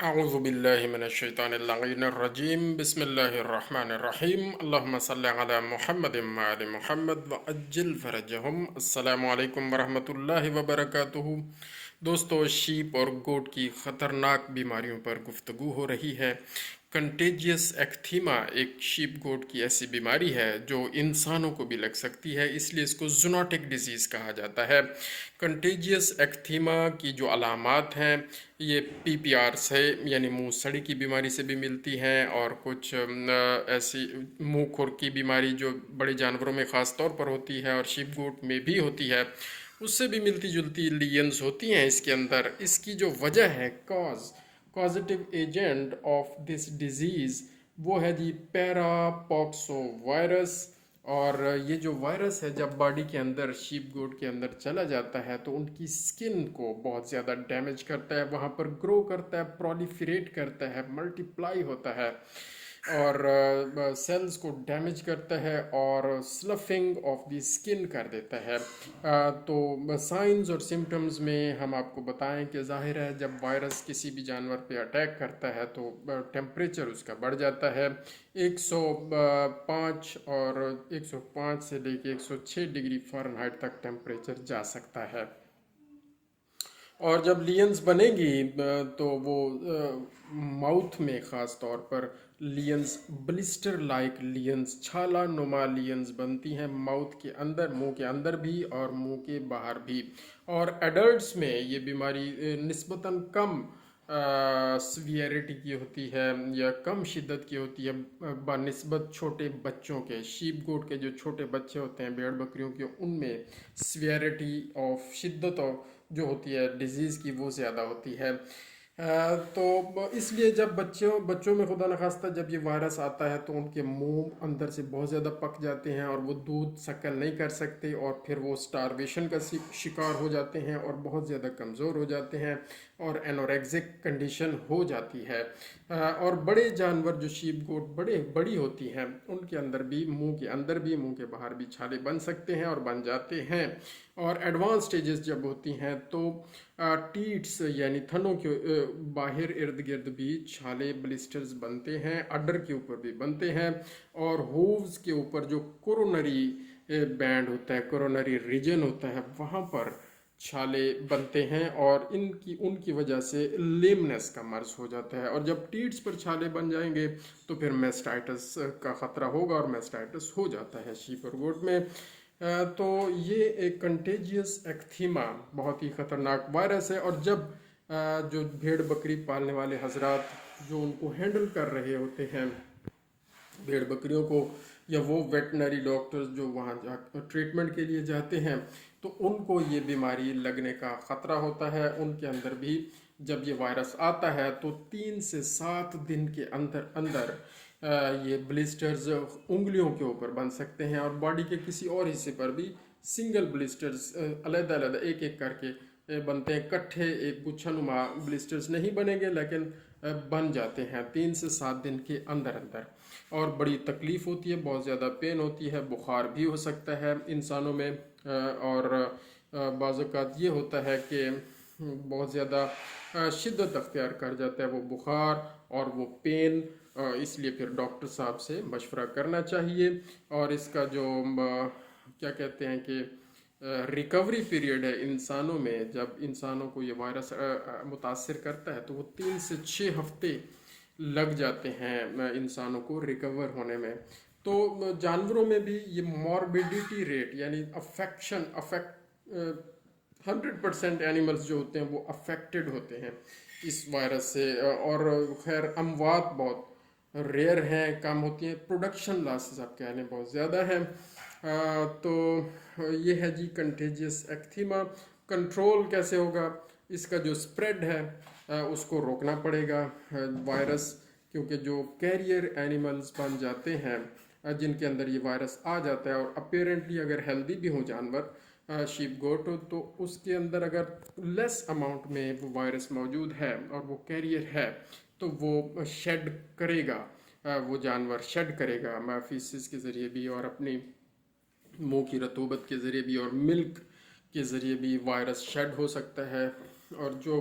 أعوذ بالله من الشيطان اللعين الرجيم بسم الله الرحمن الرحيم اللهم صل على محمد وآل محمد وعجل فرجهم السلام علیکم ورحمۃ اللہ وبرکاتہ۔ دوستو، شیپ اور گوٹ کی خطرناک بیماریوں پر گفتگو ہو رہی ہے۔ کنٹیجیس ایکتھیما ایک شیپ گوٹ کی ایسی بیماری ہے جو انسانوں کو بھی لگ سکتی ہے، اس لیے اس کو زونوٹک ڈیزیز کہا جاتا ہے۔ کنٹیجیس ایکتھیما کی جو علامات ہیں یہ پی پی آر سے یعنی منہ سڑی کی بیماری سے بھی ملتی ہیں، اور کچھ ایسی منہ کھر کی بیماری جو بڑے جانوروں میں خاص طور پر ہوتی ہے اور شیپ گوٹ میں بھی ہوتی ہے، اس سے بھی ملتی جلتی لیجنز ہوتی ہیں اس کے اندر۔ اس کی جو وجہ ہے کازیٹیو ایجنٹ آف دس ڈیزیز وہ ہے جی پیرا پاکسو وائرس۔ اور یہ جو وائرس ہے جب باڈی کے اندر شیپ گوٹ کے اندر چلا جاتا ہے تو ان کی سکن کو بہت زیادہ ڈیمیج کرتا ہے، وہاں پر گرو کرتا ہے، پرولیفریٹ کرتا ہے، ملٹیپلائی ہوتا ہے اور سیلز کو ڈیمیج کرتا ہے اور سلفنگ آف دی سکن کر دیتا ہے۔ تو سائنز اور سمٹمز میں ہم آپ کو بتائیں کہ ظاہر ہے جب وائرس کسی بھی جانور پہ اٹیک کرتا ہے تو ٹیمپریچر اس کا بڑھ جاتا ہے 105 اور 105 سے لے کے 106 ڈگری فارنہائٹ تک ٹیمپریچر جا سکتا ہے۔ اور جب لینز بنے گی تو وہ ماؤتھ میں خاص طور پر لینز بلسٹر لائک لینز، چھالا نما لینز بنتی ہیں ماؤتھ کے اندر، منہ کے اندر بھی اور منہ کے باہر بھی۔ اور ایڈلٹس میں یہ بیماری نسبتاً کم سویئرٹی کی ہوتی ہے یا کم شدت کی ہوتی ہے بنسبت چھوٹے بچوں کے۔ شیپ گوٹ کے جو چھوٹے بچے ہوتے ہیں بھیڑ بکریوں کے، ان میں سویئرٹی آف شدت جو ہوتی ہے ڈیزیز کی وہ زیادہ ہوتی ہے۔ تو اس لیے جب بچوں میں خدا نخواستہ جب یہ وائرس آتا ہے تو ان کے منہ اندر سے بہت زیادہ پک جاتے ہیں اور وہ دودھ سکل نہیں کر سکتے، اور پھر وہ سٹارویشن کا شکار ہو جاتے ہیں اور بہت زیادہ کمزور ہو جاتے ہیں اور اینوریگزک کنڈیشن ہو جاتی ہے۔ اور بڑے جانور جو شیپ گوٹ بڑی ہوتی ہیں ان کے اندر بھی، منہ کے اندر بھی منہ کے باہر بھی چھالے بن سکتے ہیں اور بن جاتے ہیں۔ اور ایڈوانس سٹیجز جب ہوتی ہیں تو ٹیٹس یعنی تھنوں کے باہر ارد گرد بھی چھالے بلسٹرز بنتے ہیں، اڈر کے اوپر بھی بنتے ہیں، اور ہووز کے اوپر جو کورونری بینڈ ہوتا ہے، کورونری ریجن ہوتا ہے، وہاں پر چھالے بنتے ہیں اور ان کی وجہ سے لیمنس کا مرض ہو جاتا ہے۔ اور جب ٹیٹس پر چھالے بن جائیں گے تو پھر میسٹائٹس کا خطرہ ہوگا اور میسٹائٹس ہو جاتا ہے شیپ اور گوٹ میں۔ تو یہ ایک کنٹیجیس ایکتھیما بہت ہی خطرناک وائرس ہے، اور جب جو بھیڑ بکری پالنے والے حضرات جو ان کو ہینڈل کر رہے ہوتے ہیں بھیڑ بکریوں کو، یا وہ ویٹنری ڈاکٹرز جو وہاں ٹریٹمنٹ کے لیے جاتے ہیں، تو ان کو یہ بیماری لگنے کا خطرہ ہوتا ہے۔ ان کے اندر بھی جب یہ وائرس آتا ہے تو 3 سے 7 دن کے اندر اندر یہ بلسٹرز انگلیوں کے اوپر بن سکتے ہیں، اور باڈی کے کسی اور حصے پر بھی سنگل بلسٹرز علیحدہ علیحدہ ایک ایک کر کے بنتے ہیں، کٹھے ایک گچھا نما بلسٹرز نہیں بنیں گے لیکن بن جاتے ہیں 3 سے 7 دن کے اندر اندر۔ اور بڑی تکلیف ہوتی ہے، بہت زیادہ پین ہوتی ہے، بخار بھی ہو سکتا ہے انسانوں میں، اور بعض اوقات یہ ہوتا ہے کہ بہت زیادہ شدت اختیار کر جاتا ہے وہ بخار اور وہ پین، اس لیے پھر ڈاکٹر صاحب سے مشورہ کرنا چاہیے۔ اور اس کا جو کیا کہتے ہیں کہ ریکوری پیریڈ ہے انسانوں میں، جب انسانوں کو یہ وائرس متاثر کرتا ہے تو وہ 3 سے 6 ہفتے لگ جاتے ہیں انسانوں کو ریکور ہونے میں۔ تو جانوروں میں بھی یہ موربیڈیٹی ریٹ یعنی افیکشن 100% اینیملز جو ہوتے ہیں وہ افیکٹڈ ہوتے ہیں اس وائرس سے، اور خیر اموات بہت ریئر ہیں، کم ہوتی ہیں، پروڈکشن لاسز آپ کہہ لیں بہت زیادہ ہیں۔ تو یہ ہے جی کنٹیجیس ایکتھیما۔ کنٹرول کیسے ہوگا؟ اس کا جو سپریڈ ہے اس کو روکنا پڑے گا وائرس، کیونکہ جو کیریئر اینیملز بن جاتے ہیں جن کے اندر یہ وائرس آ جاتا ہے، اور اپیرنٹلی اگر ہیلدی بھی ہوں جانور شیپ گوٹ، تو اس کے اندر اگر لیس اماؤنٹ میں وہ وائرس موجود ہے اور وہ کیریئر ہے تو وہ شیڈ کرے گا، وہ جانور شیڈ کرے گا فیسز کے ذریعے بھی اور اپنی منہ کی رطوبت کے ذریعے بھی اور ملک کے ذریعے بھی وائرس شیڈ ہو سکتا ہے۔ اور جو